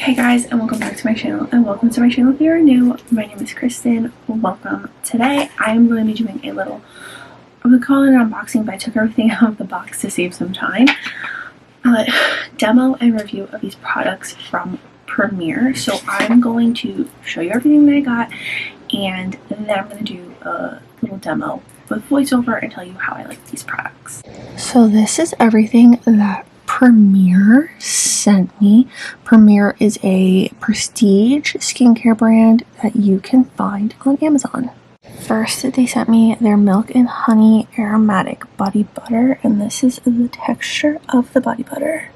Hey guys, and welcome back to my channel, and welcome to my channel if you are new. My name is Kristen. Welcome. Today I am going to be doing a little, I would call it an unboxing, but I took everything out of the box to save some time. Demo and review of these products from Premiere. So I'm going to show you everything that I got, and then I'm going to do a little demo with voiceover and tell you how I like these products. So this is everything that Premiere sent me. Premiere is a prestige skincare brand that you can find on Amazon. First, they sent me their Milk and Honey Aromatic Body Butter, and this is the texture of the body butter.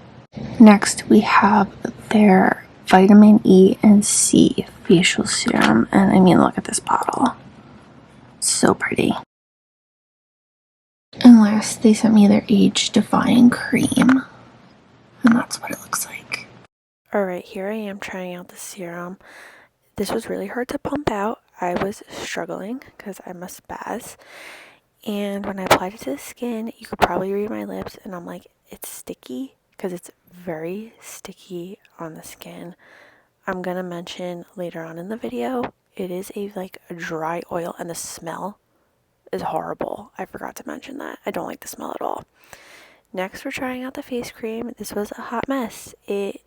Next, we have their Vitamin E and C Facial Serum, and I mean, look at this bottle. It's so pretty. And last, they sent me their Age-Defying Cream. And that's what it looks like. Alright, here I am trying out the serum. This was really hard to pump out. I was struggling because I'm a spaz. And when I applied it to the skin, you could probably read my lips, and I'm like, it's sticky because it's very sticky on the skin. I'm gonna mention later on in the video, it is a dry oil, and the smell is horrible. I forgot to mention that. I don't like the smell at all. Next, we're trying out the face cream. This was a hot mess. It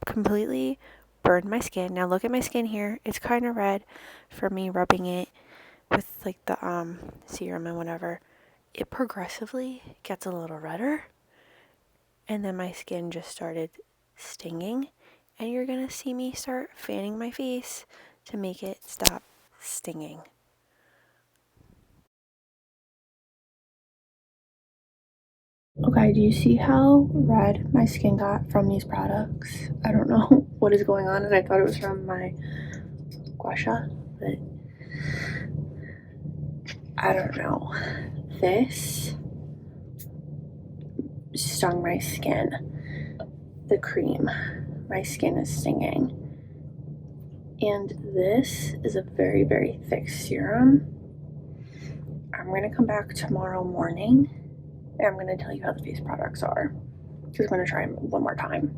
completely burned my skin. Now look at my skin here. It's kind of red from me rubbing it with the serum and whatever. It progressively gets a little redder, and then my skin just started stinging, and you're gonna see me start fanning my face to make it stop stinging. Okay, do you see how red my skin got from these products? I don't know what is going on, and I thought it was from my gua sha, but I don't know. This stung my skin. The cream. My skin is stinging. And this is a very, very thick serum. I'm going to come back tomorrow morning, and I'm going to tell you how the face products are, because I'm going to try them one more time.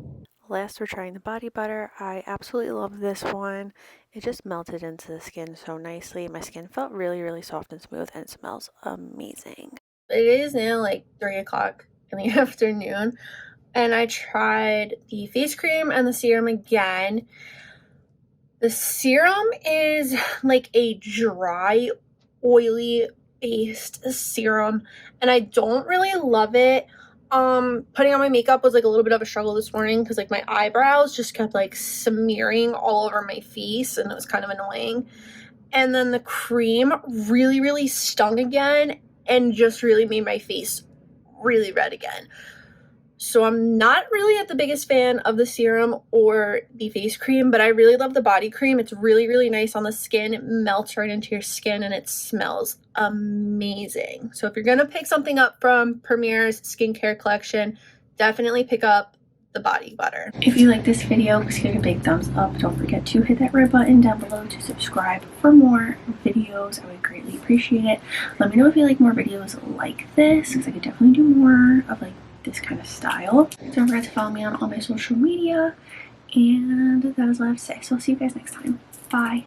Last, we're trying the body butter. I absolutely love this one. It just melted into the skin so nicely. My skin felt really, really soft and smooth, and it smells amazing. It is now 3 o'clock in the afternoon, and I tried the face cream and the serum again. The serum is like a dry, oily based serum, and I don't really love it. Putting on my makeup was a little bit of a struggle this morning because my eyebrows just kept smearing all over my face, and it was kind of annoying. And then the cream really, really stung again and just really made my face really red again. So I'm not really the biggest fan of the serum or the face cream, but I really love the body cream. It's really, really nice on the skin. It melts right into your skin, and it smells amazing. So if you're going to pick something up from Premiere's skincare collection, definitely pick up the body butter. If you like this video, please give it a big thumbs up. Don't forget to hit that red button down below to subscribe for more videos. I would greatly appreciate it. Let me know if you like more videos like this, because I could definitely do more of this kind of style. Don't forget to follow me on all my social media, and that is what I have to say. So I'll see you guys next time. Bye.